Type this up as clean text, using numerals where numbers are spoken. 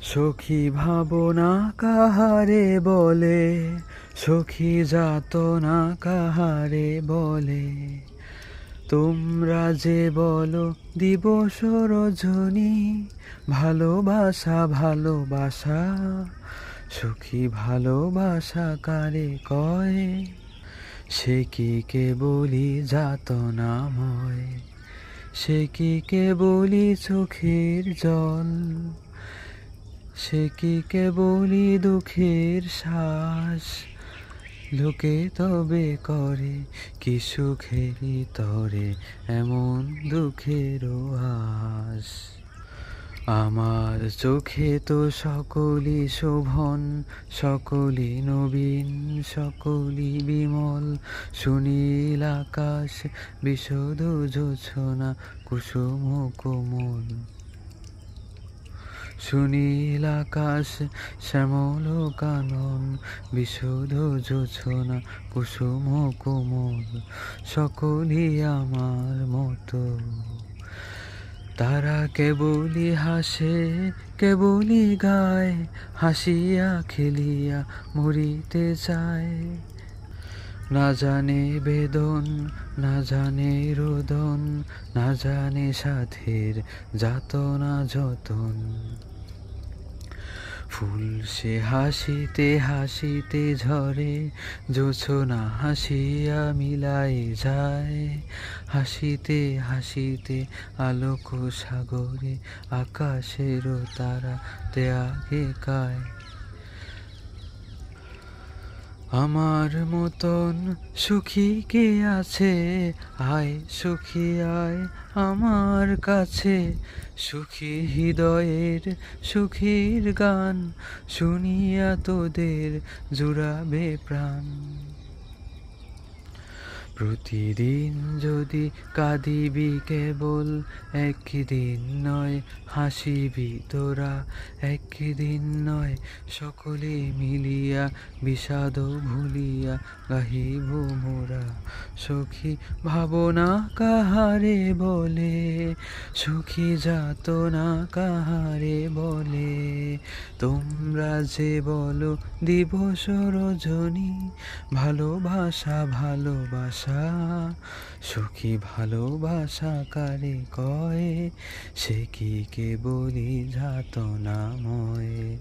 সখী ভাবনা কাহারে বলে, সখী যাতনা কাহারে বলে। তোমরা যে বলো দিবস রজনী, ভালোবাসা ভালোবাসা। সখী ভালোবাসা কারে কয়, সে কি কেবলি যাতনাময়। সে কি কেবলি চোখের জল, সে কি কেবলি দুঃখের শ্বাস। লোকে তবে করে কি সুখেরই তরে এমন দুঃখের আস। আমার চোখে তো সকলই শোভন, সকলই নবীন, সকলই বিমল। সুনীল আকাশ বিশদ জোছনা কুসুম কোমল। সুনীল আকাশ শ্যামল কানন, বিশুদ্ধ জোছনা কুসুম কোমল। সকলই আমার মতো, তারা কেবলই হাসে কেবলই গায়। হাসিয়া খেলিয়া মরিতে চায়। না জানে বেদন, না জানে রোদন, না জানে সাথের যাতনা যতন। ফুল সে হাসিতে হাসিতে ঝরে, জোছনা হাসিয়া মিলাই যায়। হাসিতে হাসিতে আলোক সাগরে, আকাশেরও তারাতে আগে কায়। আমার মতন সুখী কে আছে, আয় সুখী আয় আমার কাছে। সুখী হৃদয়ের সুখীর গান, শুনিয়া তোদের জুড়াবে প্রাণ। প্রতিদিন যদি কাঁদিবি কেবল, একদিন নয় হাসিবি তোরা। একদিন নয় সকলে মিলিয়া, বিষাদ ভুলিয়া গাহিব মোরা। সখী ভাবনা কাহারে বলে, সখী যাতনা কাহারে বলে। তোমরা যে বলো দিবস রজনী, ভালোবাসা ভালোবাসা। সখী ভালোবাসা কারে কয়, সে কি কেবলি যাতনাময়।